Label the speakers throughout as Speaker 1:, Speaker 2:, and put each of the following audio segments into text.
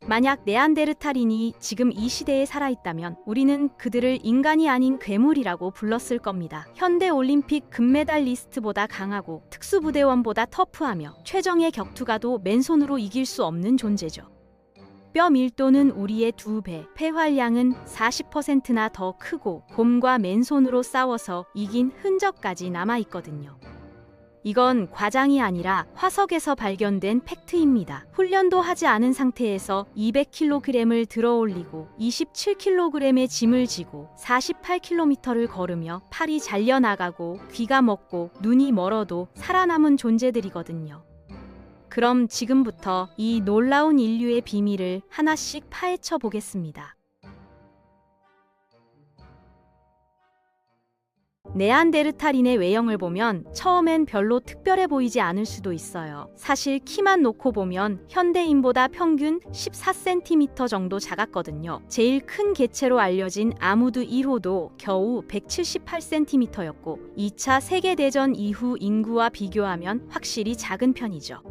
Speaker 1: 만약 네안데르탈인이 지금 이 시대에 살아있다면 우리는 그들을 인간이 아닌 괴물이라고 불렀을 겁니다. 현대 올림픽 금메달리스트보다 강하고 특수부대원보다 터프하며 최정예 격투가도 맨손으로 이길 수 없는 존재죠. 뼈 밀도는 우리의 2배, 폐활량은 40%나 더 크고 곰과 맨손으로 싸워서 이긴 흔적까지 남아있거든요. 이건 과장이 아니라 화석에서 발견된 팩트입니다. 훈련도 하지 않은 상태에서 200kg을 들어올리고 27kg의 짐을 지고 48km를 걸으며 팔이 잘려나가고 귀가 먹고 눈이 멀어도 살아남은 존재들이거든요. 그럼 지금부터 이 놀라운 인류의 비밀을 하나씩 파헤쳐 보겠습니다. 네안데르탈인의 외형을 보면 처음엔 별로 특별해 보이지 않을 수도 있어요. 사실 키만 놓고 보면 현대인보다 평균 14cm 정도 작았거든요. 제일 큰 개체로 알려진 아무드 1호도 겨우 178cm였고 2차 세계대전 이후 인구와 비교하면 확실히 작은 편이죠.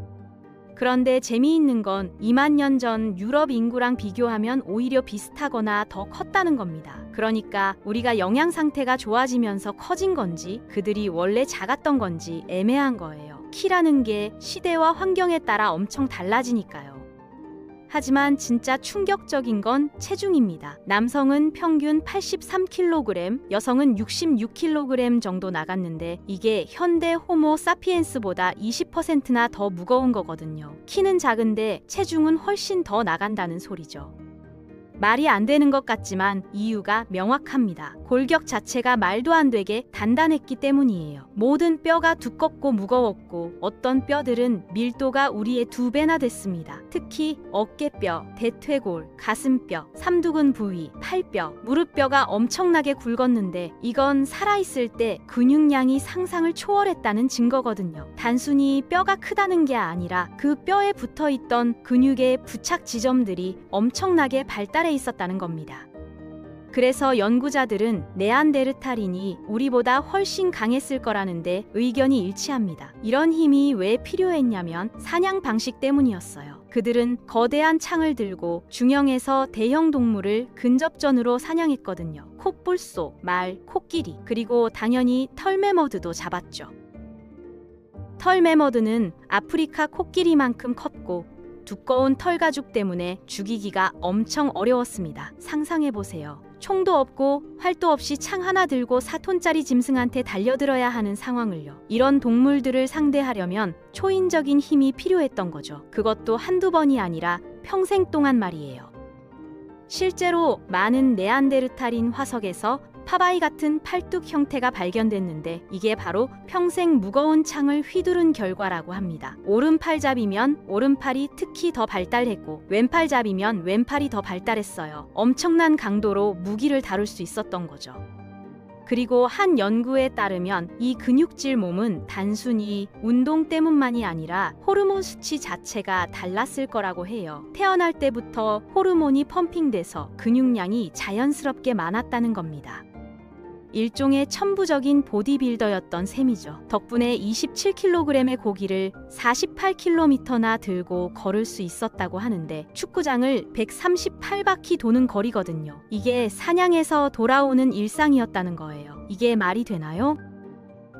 Speaker 1: 그런데 재미있는 건 2만 년 전 유럽 인구랑 비교하면 오히려 비슷하거나 더 컸다는 겁니다. 그러니까 우리가 영양 상태가 좋아지면서 커진 건지 그들이 원래 작았던 건지 애매한 거예요. 키라는 게 시대와 환경에 따라 엄청 달라지니까요. 하지만 진짜 충격적인 건 체중입니다. 남성은 평균 83kg, 여성은 66kg 정도 나갔는데 이게 현대 호모 사피엔스보다 20%나 더 무거운 거거든요. 키는 작은데 체중은 훨씬 더 나간다는 소리죠. 말이 안 되는 것 같지만 이유가 명확합니다. 골격 자체가 말도 안 되게 단단했기 때문이에요. 모든 뼈가 두껍고 무거웠고 어떤 뼈들은 밀도가 우리의 2배나 됐습니다. 특히 어깨뼈, 대퇴골, 가슴뼈, 삼두근 부위, 팔뼈, 무릎뼈가 엄청나게 굵었는데 이건 살아있을 때 근육량이 상상을 초월했다는 증거거든요. 단순히 뼈가 크다는 게 아니라 그 뼈에 붙어있던 근육의 부착 지점들이 엄청나게 발달해 있었다는 겁니다. 그래서 연구자들은 네안데르탈인이 우리보다 훨씬 강했을 거라는데 의견이 일치합니다. 이런 힘이 왜 필요했냐면 사냥 방식 때문이었어요. 그들은 거대한 창을 들고 중형에서 대형 동물을 근접전으로 사냥했거든요. 콧불소, 말, 코끼리, 그리고 당연히 털매머드도 잡았죠. 털매머드는 아프리카 코끼리만큼 컸고 두꺼운 털 가죽 때문에 죽이기가 엄청 어려웠습니다. 상상해보세요. 총도 없고 활도 없이 창 하나 들고 4톤짜리 짐승한테 달려들어야 하는 상황을요. 이런 동물들을 상대하려면 초인적인 힘이 필요했던 거죠. 그것도 한두 번이 아니라 평생 동안 말이에요. 실제로 많은 네안데르탈인 화석에서 파바이 같은 팔뚝 형태가 발견됐는데 이게 바로 평생 무거운 창을 휘두른 결과라고 합니다. 오른팔잡이면 오른팔이 특히 더 발달했고 왼팔잡이면 왼팔이 더 발달했어요. 엄청난 강도로 무기를 다룰 수 있었던 거죠. 그리고 한 연구에 따르면 이 근육질 몸은 단순히 운동 때문만이 아니라 호르몬 수치 자체가 달랐을 거라고 해요. 태어날 때부터 호르몬이 펌핑돼서 근육량이 자연스럽게 많았다는 겁니다. 일종의 천부적인 보디빌더였던 셈이죠. 덕분에 27kg의 고기를 48km나 들고 걸을 수 있었다고 하는데 축구장을 138바퀴 도는 거리거든요. 이게 사냥에서 돌아오는 일상이었다는 거예요. 이게 말이 되나요?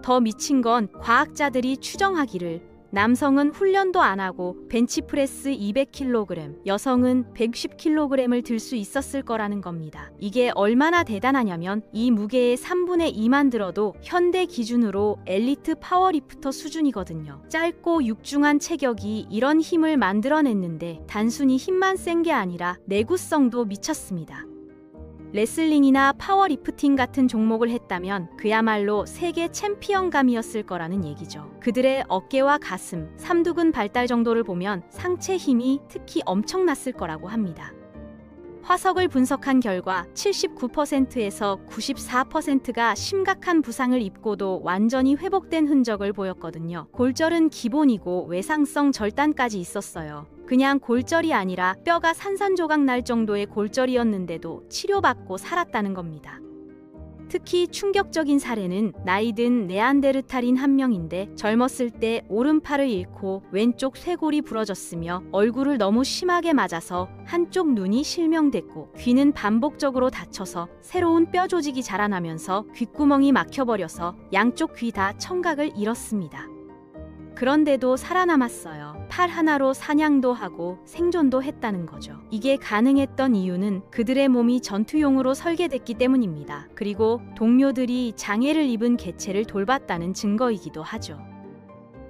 Speaker 1: 더 미친 건 과학자들이 추정하기를 남성은 훈련도 안 하고 벤치프레스 200kg, 여성은 110kg을 들 수 있었을 거라는 겁니다. 이게 얼마나 대단하냐면 이 무게의 3분의 2만 들어도 현대 기준으로 엘리트 파워리프터 수준이거든요. 짧고 육중한 체격이 이런 힘을 만들어냈는데 단순히 힘만 센 게 아니라 내구성도 미쳤습니다. 레슬링이나 파워리프팅 같은 종목을 했다면 그야말로 세계 챔피언감이었을 거라는 얘기죠. 그들의 어깨와 가슴, 삼두근 발달 정도를 보면 상체 힘이 특히 엄청났을 거라고 합니다. 화석을 분석한 결과 79%에서 94%가 심각한 부상을 입고도 완전히 회복된 흔적을 보였거든요. 골절은 기본이고 외상성 절단까지 있었어요. 그냥 골절이 아니라 뼈가 산산조각 날 정도의 골절이었는데도 치료받고 살았다는 겁니다. 특히 충격적인 사례는 나이 든 네안데르탈인 한 명인데 젊었을 때 오른팔을 잃고 왼쪽 쇄골이 부러졌으며 얼굴을 너무 심하게 맞아서 한쪽 눈이 실명됐고 귀는 반복적으로 다쳐서 새로운 뼈 조직이 자라나면서 귓구멍이 막혀버려서 양쪽 귀 다 청각을 잃었습니다. 그런데도 살아남았어요. 팔 하나로 사냥도 하고 생존도 했다는 거죠. 이게 가능했던 이유는 그들의 몸이 전투용으로 설계됐기 때문입니다. 그리고 동료들이 장애를 입은 개체를 돌봤다는 증거이기도 하죠.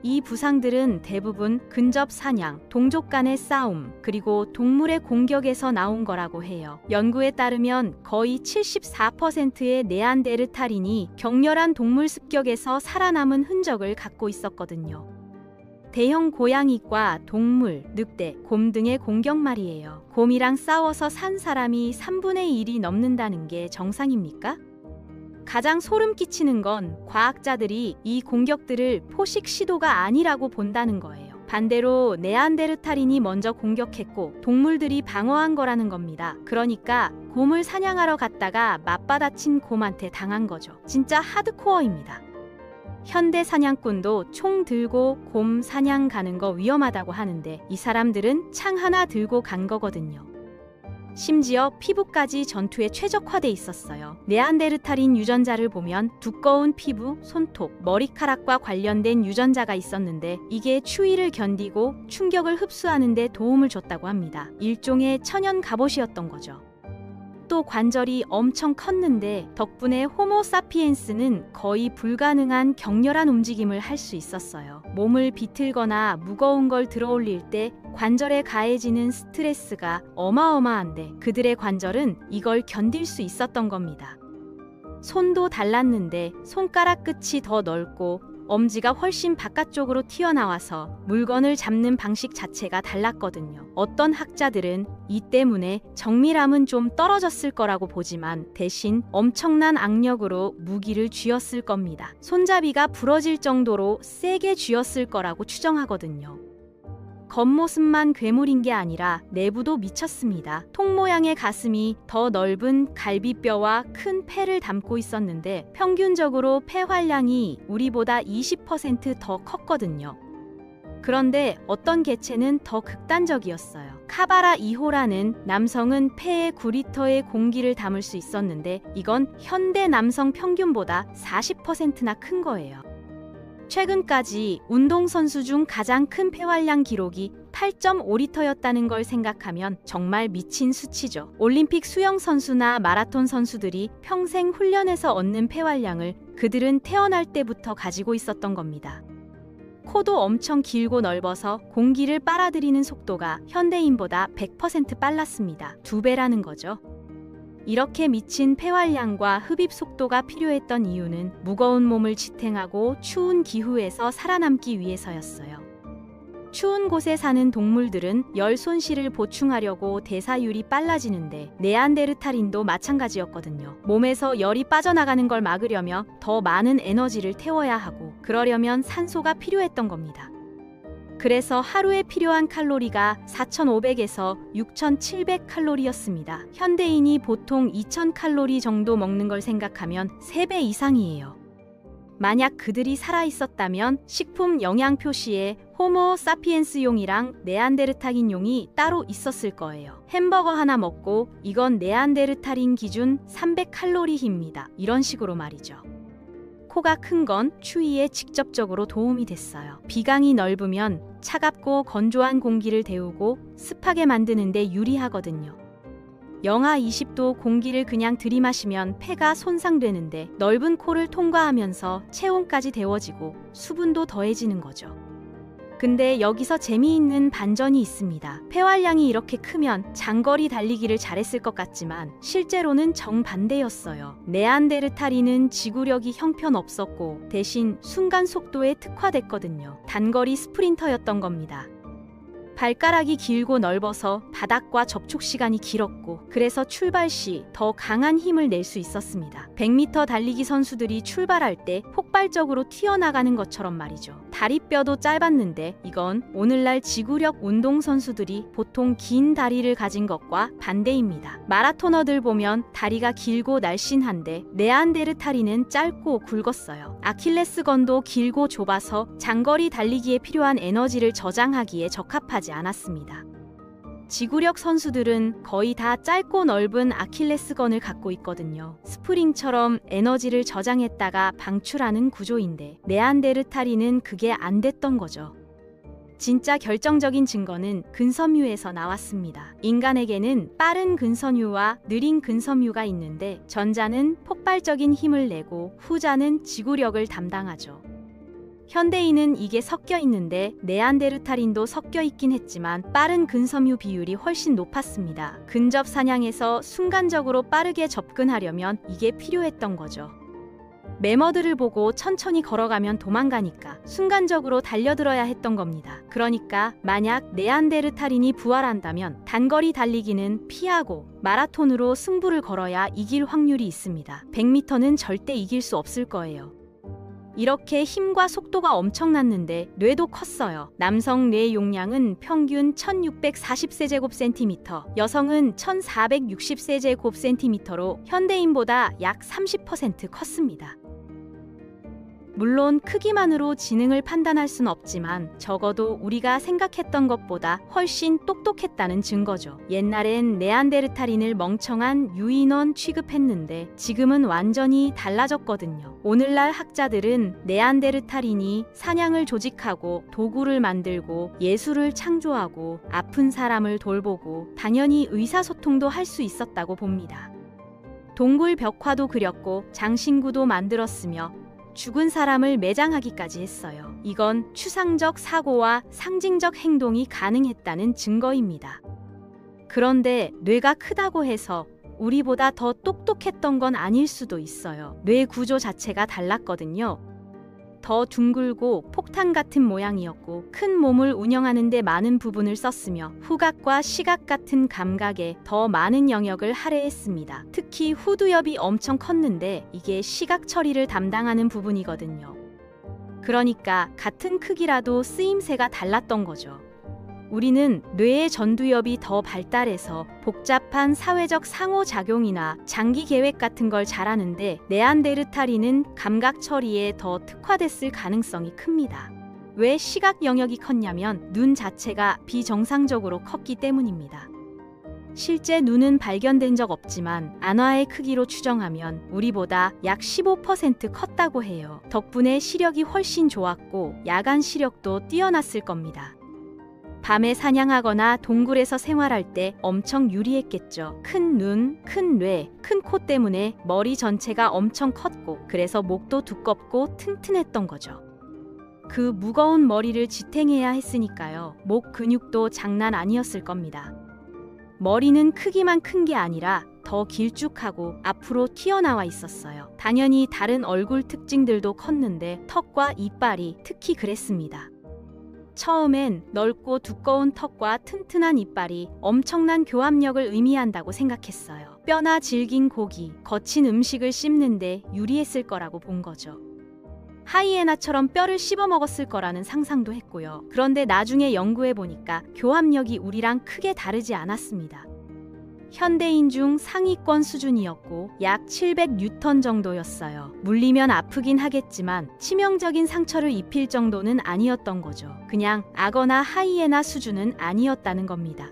Speaker 1: 이 부상들은 대부분 근접 사냥, 동족 간의 싸움, 그리고 동물의 공격에서 나온 거라고 해요. 연구에 따르면 거의 74%의 네안데르탈인이 격렬한 동물 습격에서 살아남은 흔적을 갖고 있었거든요. 대형 고양이과 동물, 늑대, 곰 등의 공격 말이에요. 곰이랑 싸워서 산 사람이 3분의 1이 넘는다는 게 정상입니까? 가장 소름 끼치는 건 과학자들이 이 공격들을 포식 시도가 아니라고 본다는 거예요. 반대로 네안데르탈인이 먼저 공격했고 동물들이 방어한 거라는 겁니다. 그러니까 곰을 사냥하러 갔다가 맞받아친 곰한테 당한 거죠. 진짜 하드코어입니다. 현대 사냥꾼도 총 들고 곰 사냥 가는 거 위험하다고 하는데 이 사람들은 창 하나 들고 간 거거든요. 심지어 피부까지 전투에 최적화돼 있었어요. 네안데르탈인 유전자를 보면 두꺼운 피부, 손톱, 머리카락과 관련된 유전자가 있었는데 이게 추위를 견디고 충격을 흡수하는 데 도움을 줬다고 합니다. 일종의 천연 갑옷이었던 거죠. 또 관절이 엄청 컸는데 덕분에 호모 사피엔스는 거의 불가능한 격렬한 움직임을 할 수 있었어요. 몸을 비틀거나 무거운 걸 들어 올릴 때 관절에 가해지는 스트레스가 어마어마한데 그들의 관절은 이걸 견딜 수 있었던 겁니다. 손도 달랐는데 손가락 끝이 더 넓고 엄지가 훨씬 바깥쪽으로 튀어나와서 물건을 잡는 방식 자체가 달랐거든요. 어떤 학자들은 이 때문에 정밀함은 좀 떨어졌을 거라고 보지만 대신 엄청난 악력으로 무기를 쥐었을 겁니다. 손잡이가 부러질 정도로 세게 쥐었을 거라고 추정하거든요. 겉모습만 괴물인 게 아니라 내부도 미쳤습니다. 통 모양의 가슴이 더 넓은 갈비뼈와 큰 폐를 담고 있었는데 평균적으로 폐 활량이 우리보다 20% 더 컸거든요. 그런데 어떤 개체는 더 극단적이었어요. 카바라 2호라는 남성은 폐에 9리터의 공기를 담을 수 있었는데 이건 현대 남성 평균보다 40%나 큰 거예요. 최근까지 운동선수 중 가장 큰 폐활량 기록이 8.5리터였다는 걸 생각하면 정말 미친 수치죠. 올림픽 수영선수나 마라톤 선수들이 평생 훈련에서 얻는 폐활량을 그들은 태어날 때부터 가지고 있었던 겁니다. 코도 엄청 길고 넓어서 공기를 빨아들이는 속도가 현대인보다 100% 빨랐습니다. 2배라는 거죠. 이렇게 미친 폐활량과 흡입 속도가 필요했던 이유는 무거운 몸을 지탱하고 추운 기후에서 살아남기 위해서였어요. 추운 곳에 사는 동물들은 열 손실을 보충하려고 대사율이 빨라지는데 네안데르탈인도 마찬가지였거든요. 몸에서 열이 빠져나가는 걸 막으려면 더 많은 에너지를 태워야 하고 그러려면 산소가 필요했던 겁니다. 그래서 하루에 필요한 칼로리가 4,500에서 6,700칼로리였습니다. 현대인이 보통 2,000칼로리 정도 먹는 걸 생각하면 3배 이상이에요. 만약 그들이 살아있었다면 식품 영양 표시에 호모 사피엔스용이랑 네안데르탈인용이 따로 있었을 거예요. 햄버거 하나 먹고 이건 네안데르탈인 기준 300칼로리입니다. 이런 식으로 말이죠. 코가 큰 건 추위에 직접적으로 도움이 됐어요. 비강이 넓으면 차갑고 건조한 공기를 데우고 습하게 만드는 데 유리하거든요. 영하 20도 공기를 그냥 들이마시면 폐가 손상되는데 넓은 코를 통과하면서 체온까지 데워지고 수분도 더해지는 거죠. 근데 여기서 재미있는 반전이 있습니다. 폐활량이 이렇게 크면 장거리 달리기를 잘했을 것 같지만 실제로는 정반대였어요. 네안데르탈인은 지구력이 형편없었고 대신 순간 속도에 특화됐거든요. 단거리 스프린터였던 겁니다. 발가락이 길고 넓어서 바닥과 접촉 시간이 길었고, 그래서 출발 시 더 강한 힘을 낼 수 있었습니다. 100m 달리기 선수들이 출발할 때 폭발적으로 튀어나가는 것처럼 말이죠. 다리뼈도 짧았는데 이건 오늘날 지구력 운동 선수들이 보통 긴 다리를 가진 것과 반대입니다. 마라토너들 보면 다리가 길고 날씬한데 네안데르탈인은 짧고 굵었어요. 아킬레스건도 길고 좁아서 장거리 달리기에 필요한 에너지를 저장하기에 적합하지 않았습니다. 지구력 선수들은 거의 다 짧고 넓은 아킬레스건을 갖고 있거든요. 스프링처럼 에너지를 저장했다가 방출하는 구조인데 네안데르탈인은 그게 안 됐던 거죠. 진짜 결정적인 증거는 근섬유에서 나왔습니다. 인간에게는 빠른 근섬유와 느린 근섬유가 있는데 전자는 폭발적인 힘을 내고 후자는 지구력을 담당하죠. 현대인은 이게 섞여 있는데 네안데르탈인도 섞여 있긴 했지만 빠른 근섬유 비율이 훨씬 높았습니다. 근접 사냥에서 순간적으로 빠르게 접근하려면 이게 필요했던 거죠. 매머드를 보고 천천히 걸어가면 도망가니까 순간적으로 달려들어야 했던 겁니다. 그러니까 만약 네안데르탈인이 부활한다면 단거리 달리기는 피하고 마라톤으로 승부를 걸어야 이길 확률이 있습니다. 100m는 절대 이길 수 없을 거예요. 이렇게 힘과 속도가 엄청났는데 뇌도 컸어요. 남성 뇌 용량은 평균 1640세제곱센티미터, 여성은 1460세제곱센티미터로 현대인보다 약 30% 컸습니다. 물론 크기만으로 지능을 판단할 순 없지만 적어도 우리가 생각했던 것보다 훨씬 똑똑했다는 증거죠. 옛날엔 네안데르탈인을 멍청한 유인원 취급했는데 지금은 완전히 달라졌거든요. 오늘날 학자들은 네안데르탈인이 사냥을 조직하고 도구를 만들고 예술을 창조하고 아픈 사람을 돌보고 당연히 의사소통도 할 수 있었다고 봅니다. 동굴 벽화도 그렸고 장신구도 만들었으며 죽은 사람을 매장하기까지 했어요. 이건 추상적 사고와 상징적 행동이 가능했다는 증거입니다. 그런데 뇌가 크다고 해서 우리보다 더 똑똑했던 건 아닐 수도 있어요. 뇌 구조 자체가 달랐거든요. 더 둥글고 폭탄 같은 모양이었고 큰 몸을 운영하는 데 많은 부분을 썼으며 후각과 시각 같은 감각에 더 많은 영역을 할애했습니다. 특히 후두엽이 엄청 컸는데 이게 시각 처리를 담당하는 부분이거든요. 그러니까 같은 크기라도 쓰임새가 달랐던 거죠. 우리는 뇌의 전두엽이 더 발달해서 복잡한 사회적 상호작용이나 장기 계획 같은 걸 잘하는데 네안데르탈인은 감각 처리에 더 특화됐을 가능성이 큽니다. 왜 시각 영역이 컸냐면 눈 자체가 비정상적으로 컸기 때문입니다. 실제 눈은 발견된 적 없지만 안화의 크기로 추정하면 우리보다 약 15% 컸다고 해요. 덕분에 시력이 훨씬 좋았고 야간 시력도 뛰어났을 겁니다. 밤에 사냥하거나 동굴에서 생활할 때 엄청 유리했겠죠. 큰 눈, 큰 뇌, 큰 코 때문에 머리 전체가 엄청 컸고 그래서 목도 두껍고 튼튼했던 거죠. 그 무거운 머리를 지탱해야 했으니까요. 목 근육도 장난 아니었을 겁니다. 머리는 크기만 큰 게 아니라 더 길쭉하고 앞으로 튀어나와 있었어요. 당연히 다른 얼굴 특징들도 컸는데 턱과 이빨이 특히 그랬습니다. 처음엔 넓고 두꺼운 턱과 튼튼한 이빨이 엄청난 교합력을 의미한다고 생각했어요. 뼈나 질긴 고기, 거친 음식을 씹는데 유리했을 거라고 본 거죠. 하이에나처럼 뼈를 씹어 먹었을 거라는 상상도 했고요. 그런데 나중에 연구해 보니까 교합력이 우리랑 크게 다르지 않았습니다. 현대인 중 상위권 수준이었고 약 700뉴턴 정도였어요. 물리면 아프긴 하겠지만 치명적인 상처를 입힐 정도는 아니었던 거죠. 그냥 악어나 하이에나 수준은 아니었다는 겁니다.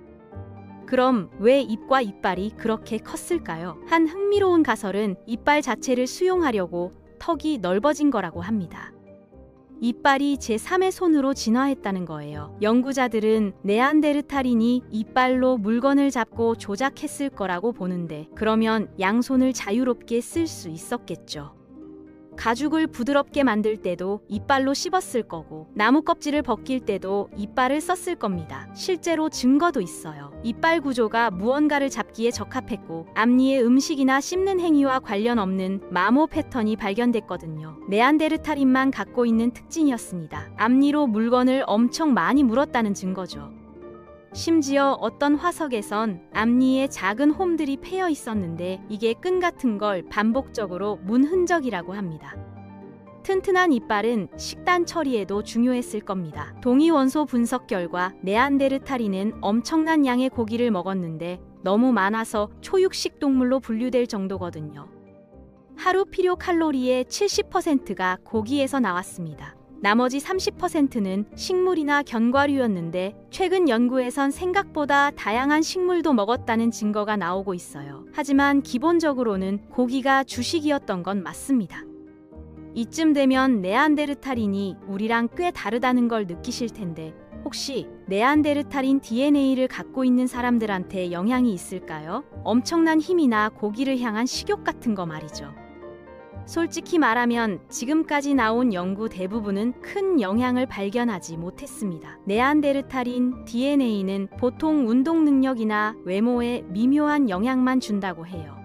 Speaker 1: 그럼 왜 입과 이빨이 그렇게 컸을까요? 한 흥미로운 가설은 이빨 자체를 수용하려고 턱이 넓어진 거라고 합니다. 이빨이 제3의 손으로 진화했다는 거예요. 연구자들은 네안데르탈인이 이빨로 물건을 잡고 조작했을 거라고 보는데 그러면 양손을 자유롭게 쓸 수 있었겠죠. 가죽을 부드럽게 만들 때도 이빨로 씹었을 거고 나무 껍질을 벗길 때도 이빨을 썼을 겁니다. 실제로 증거도 있어요. 이빨 구조가 무언가를 잡기에 적합했고 앞니에 음식이나 씹는 행위와 관련 없는 마모 패턴이 발견됐거든요. 네안데르탈인만 갖고 있는 특징이었습니다. 앞니로 물건을 엄청 많이 물었다는 증거죠. 심지어 어떤 화석에선 앞니에 작은 홈들이 패여 있었는데 이게 끈 같은 걸 반복적으로 문 흔적이라고 합니다. 튼튼한 이빨은 식단 처리에도 중요했을 겁니다. 동위원소 분석 결과 네안데르탈인은 엄청난 양의 고기를 먹었는데 너무 많아서 초육식 동물로 분류될 정도거든요. 하루 필요 칼로리의 70%가 고기에서 나왔습니다. 나머지 30%는 식물이나 견과류였는데 최근 연구에선 생각보다 다양한 식물도 먹었다는 증거가 나오고 있어요. 하지만 기본적으로는 고기가 주식이었던 건 맞습니다. 이쯤 되면 네안데르탈인이 우리랑 꽤 다르다는 걸 느끼실 텐데 혹시 네안데르탈인 DNA를 갖고 있는 사람들한테 영향이 있을까요? 엄청난 힘이나 고기를 향한 식욕 같은 거 말이죠. 솔직히 말하면 지금까지 나온 연구 대부분은 큰 영향을 발견하지 못했습니다. 네안데르탈인 DNA는 보통 운동 능력이나 외모에 미묘한 영향만 준다고 해요.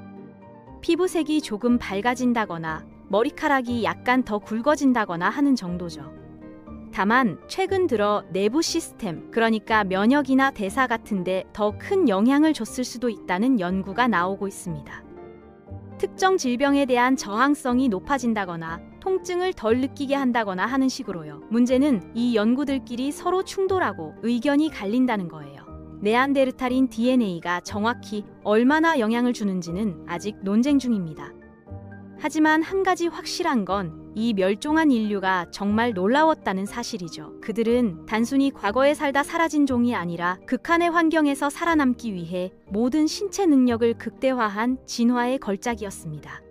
Speaker 1: 피부색이 조금 밝아진다거나 머리카락이 약간 더 굵어진다거나 하는 정도죠. 다만 최근 들어 내부 시스템, 그러니까 면역이나 대사 같은데 더 큰 영향을 줬을 수도 있다는 연구가 나오고 있습니다. 특정 질병에 대한 저항성이 높아진다거나 통증을 덜 느끼게 한다거나 하는 식으로요. 문제는 이 연구들끼리 서로 충돌하고 의견이 갈린다는 거예요. 네안데르탈인 DNA가 정확히 얼마나 영향을 주는지는 아직 논쟁 중입니다. 하지만 한 가지 확실한 건 이 멸종한 인류가 정말 놀라웠다는 사실이죠. 그들은 단순히 과거에 살다 사라진 종이 아니라 극한의 환경에서 살아남기 위해 모든 신체 능력을 극대화한 진화의 걸작이었습니다.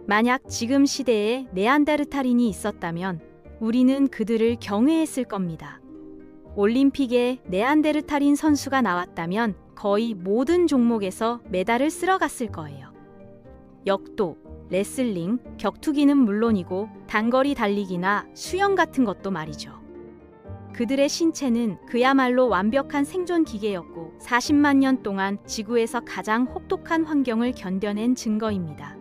Speaker 1: 만약 지금 시대에 네안데르탈인이 있었다면 우리는 그들을 경외했을 겁니다. 올림픽에 네안데르탈인 선수가 나왔다면 거의 모든 종목에서 메달을 쓸어갔을 거예요. 역도, 레슬링, 격투기는 물론이고 단거리 달리기나 수영 같은 것도 말이죠. 그들의 신체는 그야말로 완벽한 생존 기계였고 40만 년 동안 지구에서 가장 혹독한 환경을 견뎌낸 증거입니다.